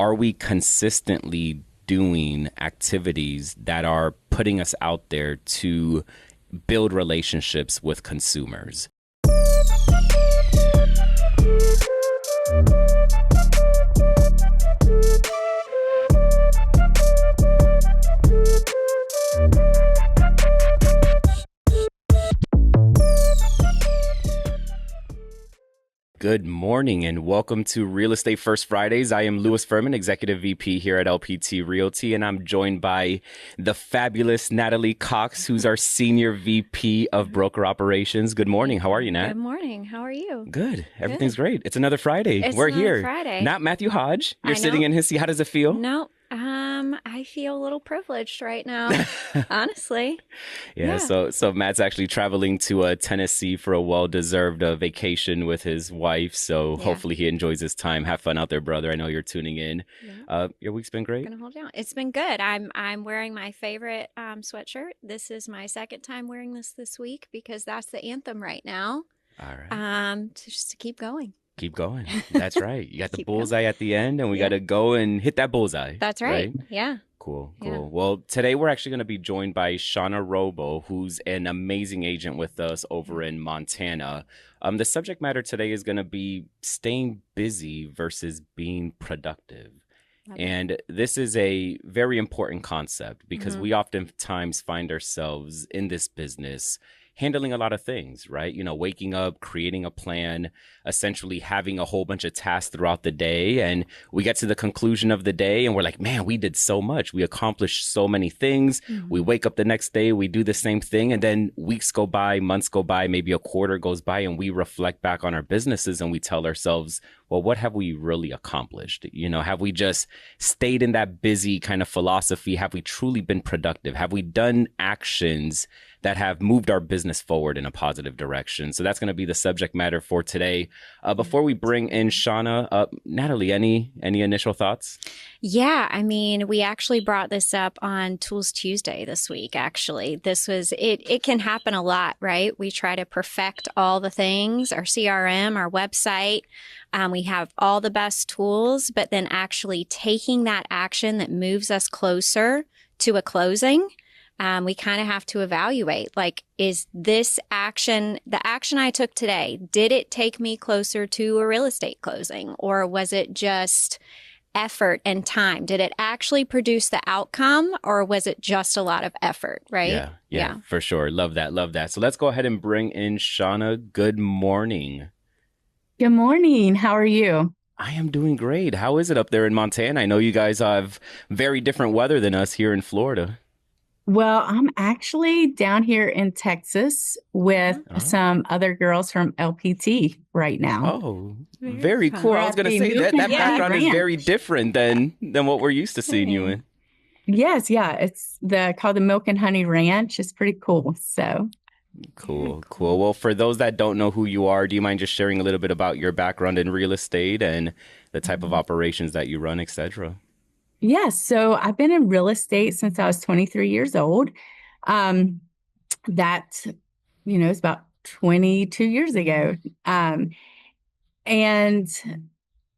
are we consistently doing activities that are putting us out there to build relationships with consumers? Good morning and welcome to Real Estate First Fridays. I am Louis Fermin, Executive VP here at LPT Realty, and I'm joined by the fabulous Natalie Cox, who's our Senior VP of Broker Operations. Good morning. How are you, Nat? Good morning. How are you? Good. Everything's great. It's another Friday. It's We're another here. Friday. Not Matthew Hodge. You're I sitting know. in his seat. How does it feel? No, I feel a little privileged right now, honestly. Yeah. So Matt's actually traveling to Tennessee for a well-deserved vacation with his wife. So hopefully he enjoys his time. Have fun out there, brother. I know you're tuning in. Yeah. Your week's been great. Gonna hold down. It's been good. I'm wearing my favorite sweatshirt. This is my second time wearing this week because that's the anthem right now. All right. Just to keep going. Keep going. That's right. You got the bullseye going. At the end, and we got to go and hit that bullseye. That's right. Yeah. Cool. Yeah. Well, today we're actually going to be joined by Shonna Ruble, who's an amazing agent with us over in Montana. The subject matter today is going to be staying busy versus being productive. And this is a very important concept because we oftentimes find ourselves in this business handling a lot of things, right? You know, waking up, creating a plan, essentially having a whole bunch of tasks throughout the day. And we get to the conclusion of the day and we're like, man, we did so much. We accomplished so many things. We wake up the next day, we do the same thing. And then weeks go by, months go by, maybe a quarter goes by, and we reflect back on our businesses and we tell ourselves, well, what have we really accomplished? You know, have we just stayed in that busy kind of philosophy? Have we truly been productive? Have we done actions that have moved our business forward in a positive direction? So that's going to be the subject matter for today. Before we bring in Shonna, Natalie, any initial thoughts? Yeah, I mean, we actually brought this up on Tools Tuesday this week, actually. This was, it can happen a lot, right? We try to perfect all the things, our CRM, our website. We have all the best tools, but then actually taking that action that moves us closer to a closing, we kind of have to evaluate, like, is this action, the action I took today, did it take me closer to a real estate closing? Or was it just effort and time? Did it actually produce the outcome, or was it just a lot of effort, right? Yeah, for sure. Love that. So let's go ahead and bring in Shonna. Good morning. Good morning. How are you? I am doing great. How is it up there in Montana? I know you guys have very different weather than us here in Florida. Well, I'm actually down here in Texas with some other girls from LPT right now. Oh, very cool. I was going to say that background is very different than what we're used to seeing you in. Yes, yeah. It's called the Milk and Honey Ranch. It's pretty cool. So Cool. Well, for those that don't know who you are, do you mind just sharing a little bit about your background in real estate and the type of operations that you run, et cetera? Yes. So I've been in real estate since I was 23 years old. That, is about 22 years ago. And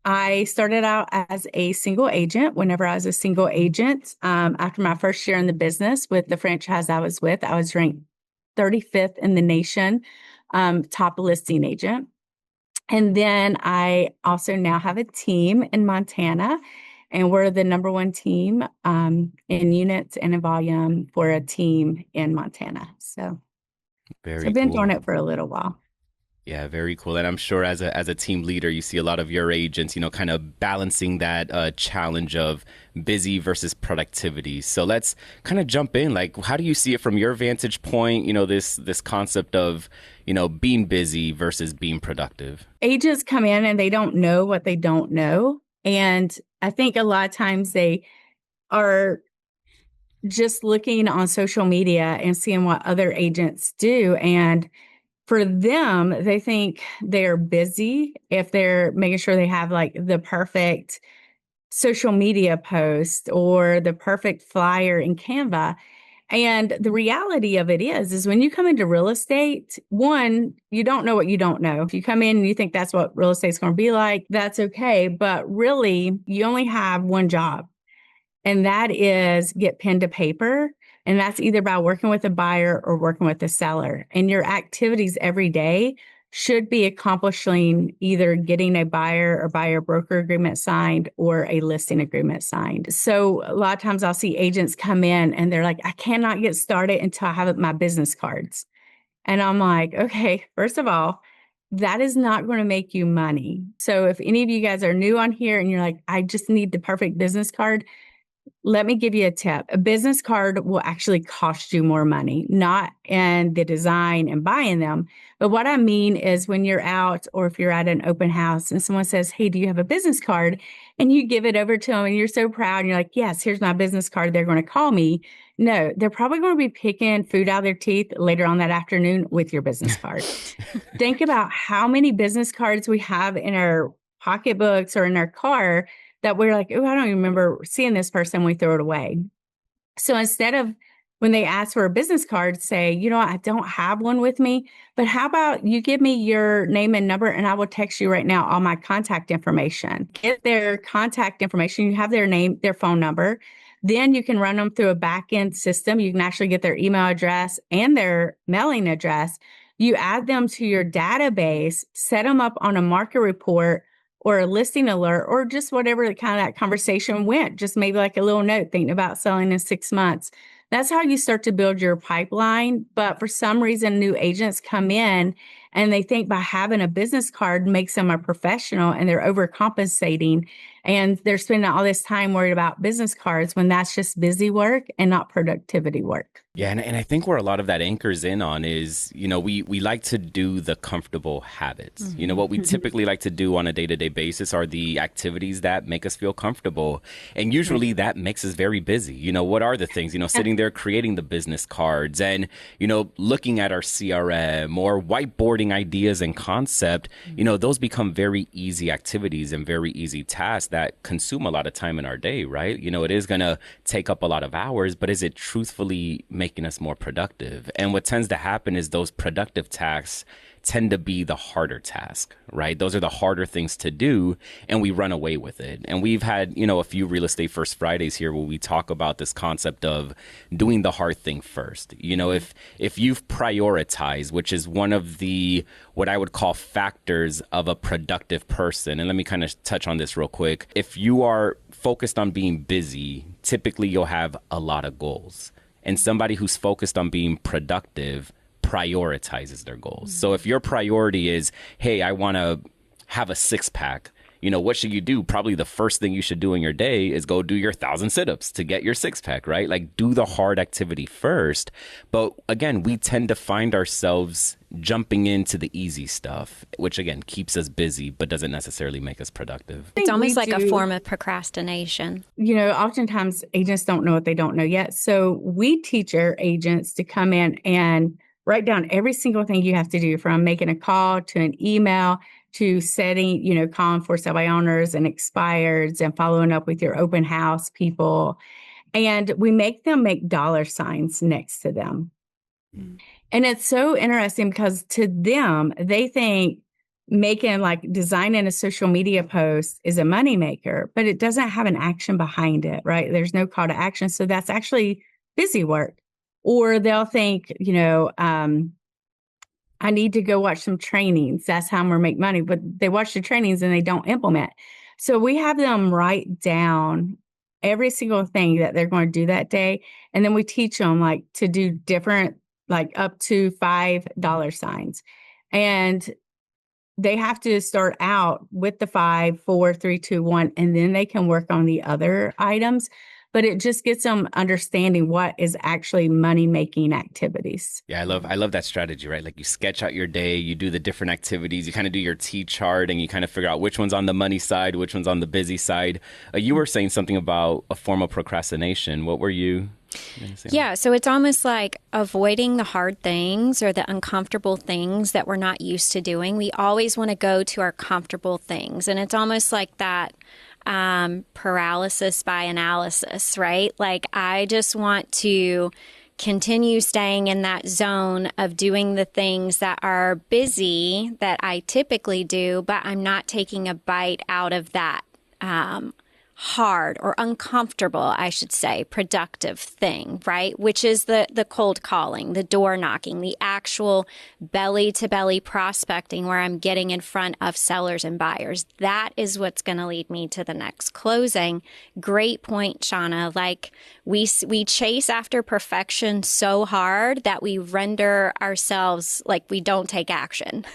I started out as a single agent. Whenever I was a single agent, after my first year in the business with the franchise I was with, I was ranked 35th in the nation, top listing agent. And then I also now have a team in Montana, and we're the number one team in units and in volume for a team in Montana. So I've been doing it for a little while. Yeah, very cool. And I'm sure as a team leader, you see a lot of your agents, kind of balancing that challenge of busy versus productivity. So let's kind of jump in. Like, how do you see it from your vantage point? This concept of, being busy versus being productive. Agents come in and they don't know what they don't know. And I think a lot of times they are just looking on social media and seeing what other agents do. And for them, they think they're busy if they're making sure they have like the perfect social media post or the perfect flyer in Canva. And the reality of it is when you come into real estate, one, you don't know what you don't know. If you come in and you think that's what real estate's going to be like, that's okay. But really, you only have one job, and that is get pen to paper. And that's either by working with a buyer or working with a seller. And your activities every day should be accomplishing either getting a buyer or buyer broker agreement signed or a listing agreement signed. So a lot of times I'll see agents come in and they're like, I cannot get started until I have my business cards. And I'm like, okay, first of all, that is not going to make you money. So if any of you guys are new on here and you're like, I just need the perfect business card, let me give you a tip. A business card will actually cost you more money, not in the design and buying them. But what I mean is when you're out or if you're at an open house and someone says, hey, do you have a business card? And you give it over to them and you're so proud and you're like, yes, here's my business card. They're going to call me. No, they're probably going to be picking food out of their teeth later on that afternoon with your business card. Think about how many business cards we have in our pocketbooks or in our car that we're like, oh, I don't even remember seeing this person, we throw it away. So instead of when they ask for a business card, say, you know, I don't have one with me, but how about you give me your name and number and I will text you right now all my contact information. Get their contact information. You have their name, their phone number. Then you can run them through a back-end system. You can actually get their email address and their mailing address. You add them to your database, set them up on a market report or a listing alert, or just whatever the kind of that conversation went, just maybe like a little note thinking about selling in 6 months. That's how you start to build your pipeline. But for some reason, new agents come in and they think by having a business card makes them a professional and they're overcompensating. And they're spending all this time worried about business cards when that's just busy work and not productivity work. Yeah, and I think where a lot of that anchors in on is, we like to do the comfortable habits. Mm-hmm. What we typically like to do on a day-to-day basis are the activities that make us feel comfortable. And usually that makes us very busy. What are the things, sitting there creating the business cards and, looking at our CRM or whiteboarding ideas and concept, those become very easy activities and very easy tasks that consume a lot of time in our day, right? It is going to take up a lot of hours, but is it truthfully making us more productive? And what tends to happen is those productive tasks tend to be the harder task, right? Those are the harder things to do, and we run away with it. And we've had, a few Real Estate First Fridays here where we talk about this concept of doing the hard thing first. If you've prioritized, which is one of the, what I would call factors of a productive person, and let me kind of touch on this real quick. If you are focused on being busy, typically you'll have a lot of goals. And somebody who's focused on being productive prioritizes their goals. Mm-hmm. So if your priority is, hey, I want to have a 6-pack, what should you do? Probably the first thing you should do in your day is go do your 1,000 sit-ups to get your 6-pack, right? Like do the hard activity first. But again, we tend to find ourselves jumping into the easy stuff, which again keeps us busy, but doesn't necessarily make us productive. It's almost like a form of procrastination. Oftentimes agents don't know what they don't know yet. So we teach our agents to come in and write down every single thing you have to do, from making a call to an email to setting, calling for sale by owners and expireds and following up with your open house people. And we make them make dollar signs next to them. Mm. And it's so interesting because to them, they think designing a social media post is a moneymaker, but it doesn't have an action behind it, right? There's no call to action. So that's actually busy work. Or they'll think, I need to go watch some trainings. That's how I'm going to make money. But they watch the trainings and they don't implement. So we have them write down every single thing that they're going to do that day. And then we teach them to do different, up to $5 signs. And they have to start out with the 5, 4, 3, 2, 1, and then they can work on the other items. But it just gets them understanding what is actually money-making activities. Yeah, I love that strategy, right? Like you sketch out your day, you do the different activities, you kind of do your T chart, and you kind of figure out which one's on the money side, which one's on the busy side. You were saying something about a form of procrastination. What were you? Yeah, so it's almost like avoiding the hard things or the uncomfortable things that we're not used to doing. We always want to go to our comfortable things, and it's almost like that paralysis by analysis, right? Like I just want to continue staying in that zone of doing the things that are busy that I typically do, but I'm not taking a bite out of that hard or uncomfortable, I should say, productive thing, right? Which is the cold calling, the door knocking, the actual belly to belly prospecting where I'm getting in front of sellers and buyers. That is what's going to lead me to the next closing. Great point, Shonna. Like we chase after perfection so hard that we render ourselves like we don't take action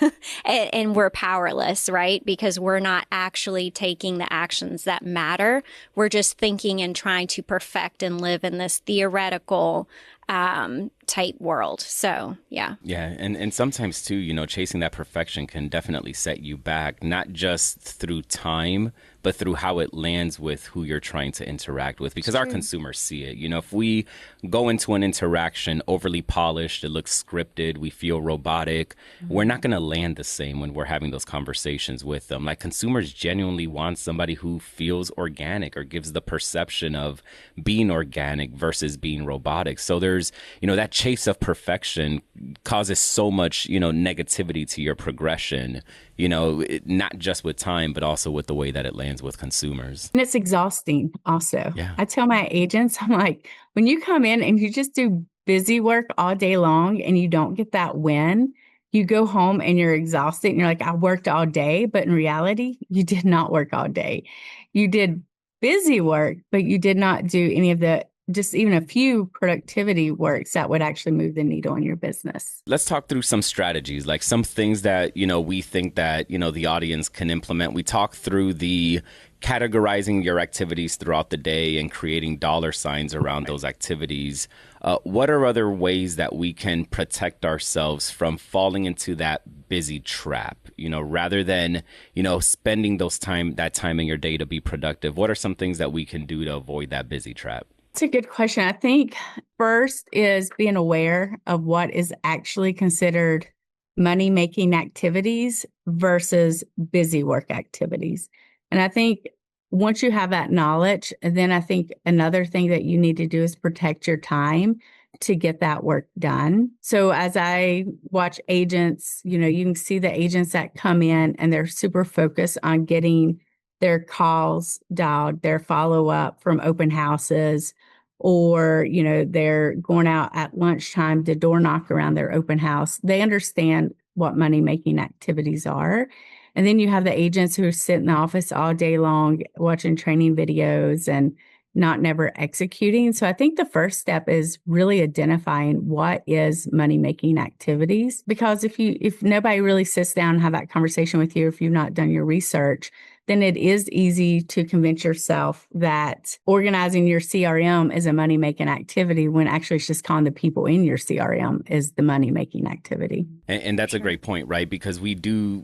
and we're powerless, right? Because we're not actually taking the actions that matter. We're just thinking and trying to perfect and live in this theoretical type world. So, yeah. Yeah. And sometimes too, chasing that perfection can definitely set you back, not just through time, but through how it lands with who you're trying to interact with, because our consumers see it. If we go into an interaction overly polished, it looks scripted, we feel robotic, we're not going to land the same when we're having those conversations with them. Like, consumers genuinely want somebody who feels organic or gives the perception of being organic versus being robotic. So there's, that chase of perfection causes so much, negativity to your progression, not just with time, but also with the way that it lands with consumers. And it's exhausting also. Yeah. I tell my agents, I'm like, when you come in and you just do busy work all day long and you don't get that win, you go home and you're exhausted and you're like, I worked all day. But in reality, you did not work all day. You did busy work, but you did not do any of the just even a few productivity works that would actually move the needle in your business. Let's talk through some strategies, like some things that, we think that, the audience can implement. We talk through the categorizing your activities throughout the day and creating dollar signs around those activities. What are other ways that we can protect ourselves from falling into that busy trap, rather than, spending that time in your day to be productive? What are some things that we can do to avoid that busy trap? It's a good question. I think first is being aware of what is actually considered money-making activities versus busy work activities. And I think once you have that knowledge, then I think another thing that you need to do is protect your time to get that work done. So as I watch agents, you can see the agents that come in and they're super focused on getting their calls dialed, their follow-up from open houses, or, they're going out at lunchtime to door knock around their open house. They understand what money-making activities are. And then you have the agents who sit in the office all day long watching training videos and never executing. So I think the first step is really identifying what is money-making activities. Because if nobody really sits down and have that conversation with you, if you've not done your research, then it is easy to convince yourself that organizing your CRM is a money-making activity when actually it's just calling the people in your CRM is the money-making activity. And that's a great point, right? Because we do,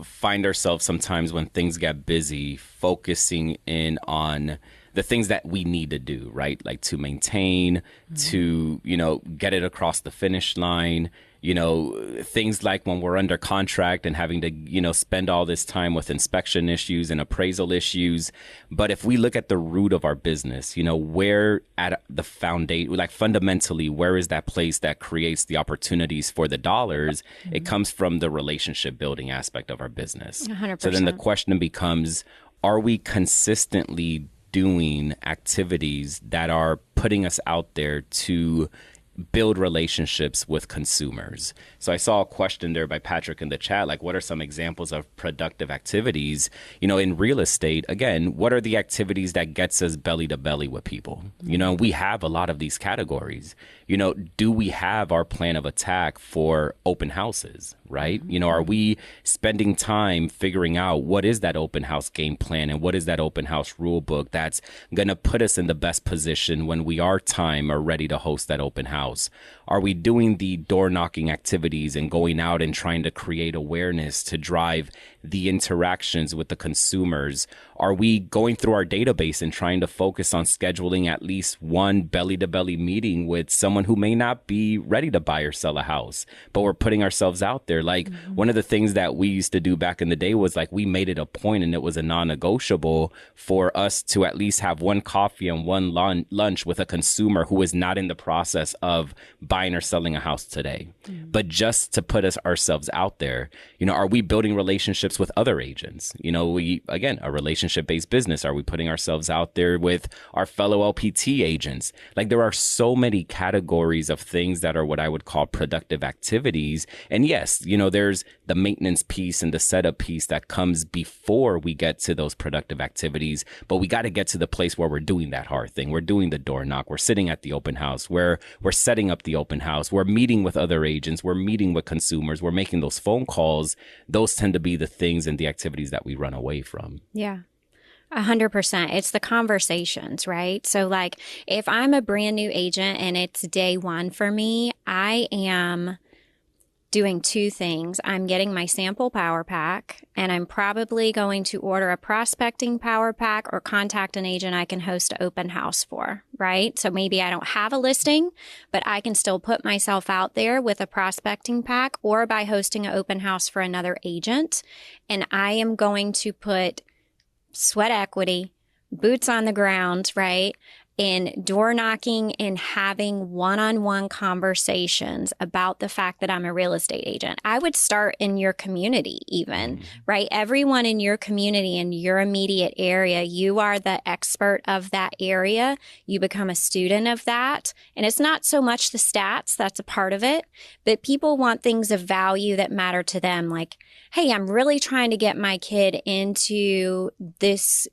find ourselves sometimes when things get busy, focusing in on the things that we need to do, right? Like to maintain, to, get it across the finish line, things like when we're under contract and having to, spend all this time with inspection issues and appraisal issues. But if we look at the root of our business, where at the foundation, like fundamentally, where is that place that creates the opportunities for the dollars? It comes from the relationship building aspect of our business. 100%. So then the question becomes, are we consistently doing activities that are putting us out there to build relationships with consumers? So I saw a question there by Patrick in the chat, like, what are some examples of productive activities? In real estate, again, what are the activities that gets us belly to belly with people? We have a lot of these categories. Do we have our plan of attack for open houses, right? Are we spending time figuring out what is that open house game plan and what is that open house rule book that's going to put us in the best position when we are time or ready to host that open house? Are we doing the door knocking activities and going out and trying to create awareness to drive the interactions with the consumers? Are we going through our database and trying to focus on scheduling at least one belly to belly meeting with someone who may not be ready to buy or sell a house, but we're putting ourselves out there? Like one of the things that we used to do back in the day was like we made it a point and it was a non-negotiable for us to at least have one coffee and one lunch with a consumer who is not in the process of buying or selling a house today, but just to put ourselves out there. Are we building relationships with other agents? Again, a relationship-based business. Are we putting ourselves out there with our fellow LPT agents? Like there are so many categories of things that are what I would call productive activities. And yes, there's the maintenance piece and the setup piece that comes before we get to those productive activities. But we got to get to the place where we're doing that hard thing. We're doing the door knock. We're sitting at the open house. We're setting up the open house. We're meeting with other agents. We're meeting with consumers. We're making those phone calls. Those tend to be the things and the activities that we run away from. Yeah. 100%. It's the conversations, right? So like if I'm a brand new agent and it's day one for me, I am doing two things. I'm getting my sample power pack, and I'm probably going to order a prospecting power pack or contact an agent I can host an open house for, right? So maybe I don't have a listing, but I can still put myself out there with a prospecting pack or by hosting an open house for another agent. And I am going to put sweat equity, boots on the ground, right? In door knocking and having one-on-one conversations about the fact that I'm a real estate agent. I would start in your community even, right? Everyone in your community, in your immediate area, you are the expert of that area. You become a student of that. And it's not so much the stats, that's a part of it, but people want things of value that matter to them. Like, hey, I'm really trying to get my kid into this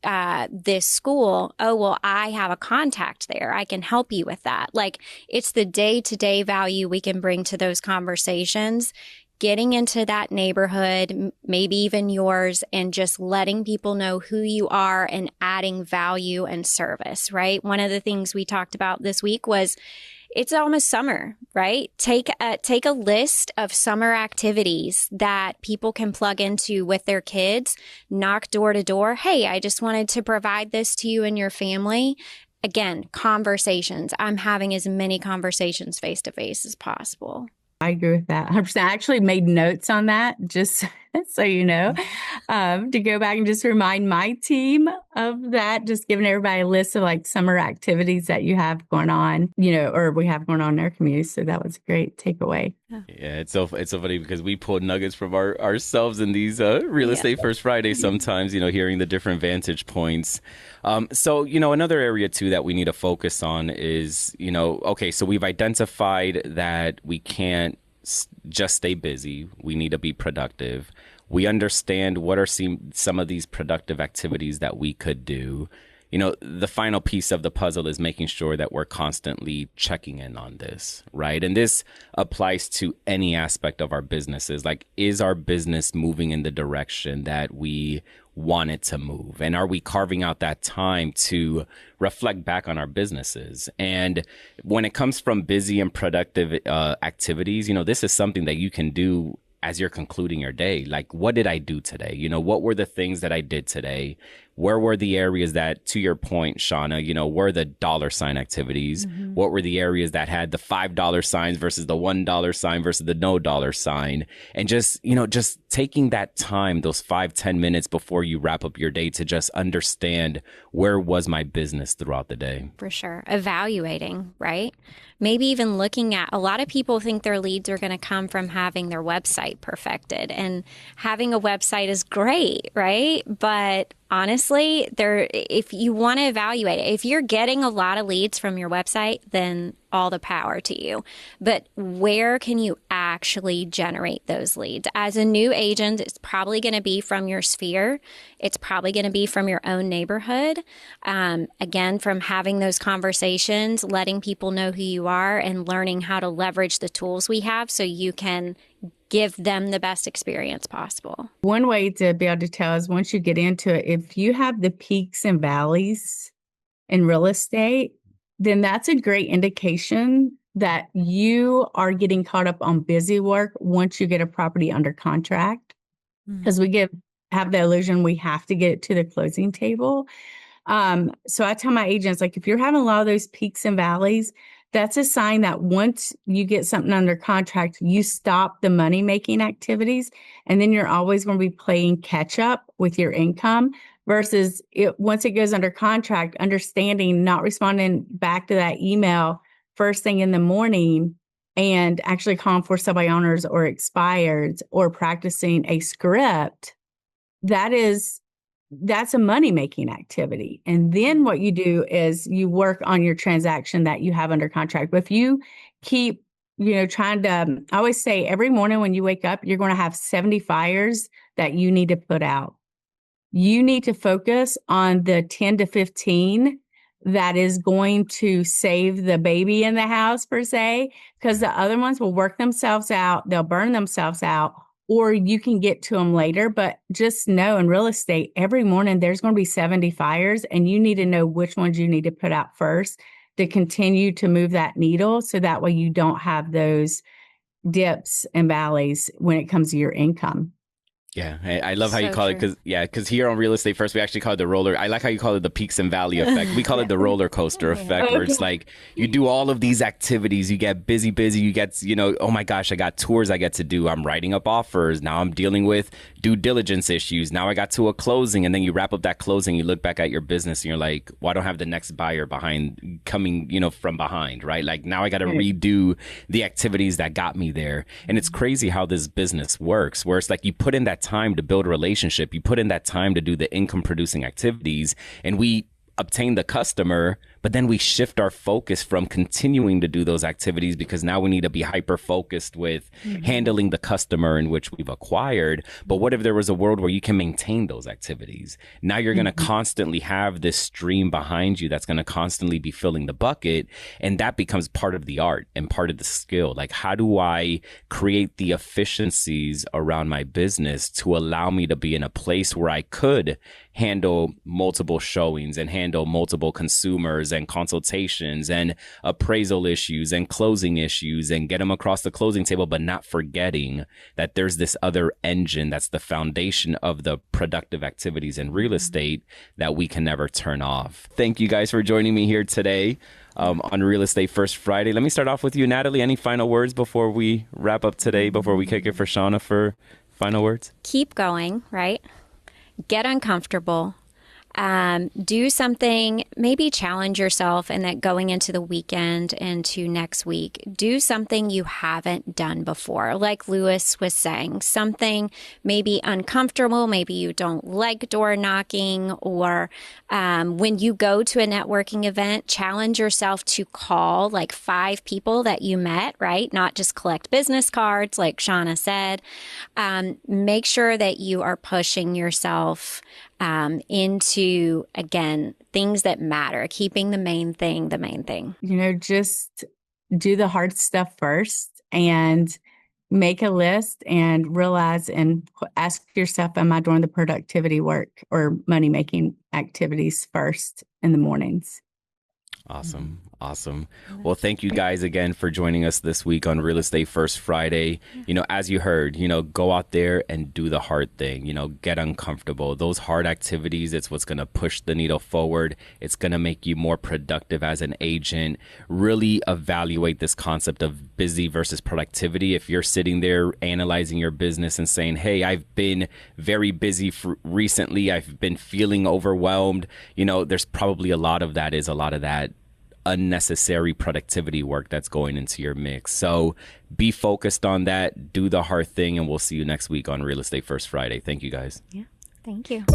school. Oh, well, I have a contact there. I can help you with that. Like it's the day-to-day value we can bring to those conversations, getting into that neighborhood, maybe even yours, and just letting people know who you are and adding value and service, right? One of the things we talked about this week was it's almost summer, right? Take a list of summer activities that people can plug into with their kids, knock door to door. Hey, I just wanted to provide this to you and your family. Again, conversations. I'm having as many conversations face to face as possible. I agree with that 100%. I actually made notes on that, just so you know, to go back and just remind my team of that, just giving everybody a list of like summer activities that you have going on, or we have going on in our community. So that was a great takeaway. Yeah, it's so funny because we pull nuggets from ourselves in these Real Estate First Friday sometimes, hearing the different vantage points. So, another area too that we need to focus on is, okay, so we've identified that we can't just stay busy. We need to be productive. We understand what are some of these productive activities that we could do. The final piece of the puzzle is making sure that we're constantly checking in on this, right? And this applies to any aspect of our businesses. Like, is our business moving in the direction that we want it to move? And are we carving out that time to reflect back on our businesses? And when it comes from busy and productive activities, this is something that you can do as you're concluding your day. Like, what did I do today? What were the things that I did today? Where were the areas that, to your point, Shonna, were the dollar sign activities? Mm-hmm. What were the areas that had the $5 signs versus the $1 sign versus the no dollar sign? And just taking that time, those 5-10 minutes before you wrap up your day to just understand where was my business throughout the day. For sure. Evaluating, right? Maybe even looking at, a lot of people think their leads are going to come from having their website perfected, and having a website is great, right? But honestly, if you want to evaluate it, if you're getting a lot of leads from your website, then all the power to you. But where can you actually generate those leads? As a new agent, it's probably going to be from your sphere. It's probably going to be from your own neighborhood. Again, from having those conversations, letting people know who you are, and learning how to leverage the tools we have so you can give them the best experience possible. One way to be able to tell is once you get into it, if you have the peaks and valleys in real estate, then that's a great indication that you are getting caught up on busy work once you get a property under contract. Because we give have the illusion we have to get it to the closing table. So I tell my agents, like, if you're having a lot of those peaks and valleys, that's a sign that once you get something under contract, you stop the money making activities. And then you're always going to be playing catch up with your income versus once it goes under contract, understanding, not responding back to that email first thing in the morning and actually calling for sub owners or expireds or practicing a script. That's a money-making activity. And then what you do is you work on your transaction that you have under contract. But if you keep, trying to, I always say every morning when you wake up, you're going to have 70 fires that you need to put out. You need to focus on the 10 to 15 that is going to save the baby in the house, per se, because the other ones will work themselves out. They'll burn themselves out. Or you can get to them later, but just know in real estate, every morning there's going to be 70 fires and you need to know which ones you need to put out first to continue to move that needle. So that way you don't have those dips and valleys when it comes to your income. Yeah, I love how you call it because here on Real Estate First, we actually call it the roller. I like how you call it the peaks and valley effect. We call it the roller coaster effect, where it's like you do all of these activities, you get busy, you get, oh my gosh, I got tours I get to do. I'm writing up offers. Now I'm dealing with due diligence issues. Now I got to a closing, and then you wrap up that closing, you look back at your business and you're like, well, I don't have the next buyer behind coming, from behind, right? Like now I got to redo the activities that got me there. And it's crazy how this business works, where it's like you put in that time to build a relationship, you put in that time to do the income producing activities, and we obtain the customer, but then we shift our focus from continuing to do those activities because now we need to be hyper focused with handling the customer in which we've acquired. But what if there was a world where you can maintain those activities? Now you're going to constantly have this stream behind you that's going to constantly be filling the bucket, and that becomes part of the art and part of the skill. Like, how do I create the efficiencies around my business to allow me to be in a place where I could handle multiple showings and handle multiple consumers and consultations and appraisal issues and closing issues and get them across the closing table, but not forgetting that there's this other engine that's the foundation of the productive activities in real estate that we can never turn off. Thank you guys for joining me here today on Real Estate First Friday. Let me start off with you, Natalie. Any final words before we wrap up today, before we kick it for Shonna for final words? Keep going, right? Get uncomfortable. Do something, maybe challenge yourself, and that going into the weekend and to next week, do something you haven't done before. Like Lewis was saying, something maybe uncomfortable, maybe you don't like door knocking, or when you go to a networking event, challenge yourself to call like 5 people that you met, right? Not just collect business cards, like Shonna said. Make sure that you are pushing yourself into, again, things that matter, keeping the main thing the main thing. Just do the hard stuff first and make a list and realize and ask yourself, am I doing the productivity work or money-making activities first in the mornings? Awesome. Well, thank you guys again for joining us this week on Real Estate First Friday. As you heard, go out there and do the hard thing, get uncomfortable. Those hard activities, it's what's going to push the needle forward. It's going to make you more productive as an agent. Really evaluate this concept of busy versus productivity. If you're sitting there analyzing your business and saying, hey, I've been very busy recently, I've been feeling overwhelmed, there's probably a lot of that unnecessary productivity work that's going into your mix. So be focused on that, do the hard thing, and we'll see you next week on Real Estate First Friday. Thank you guys. Yeah, thank you.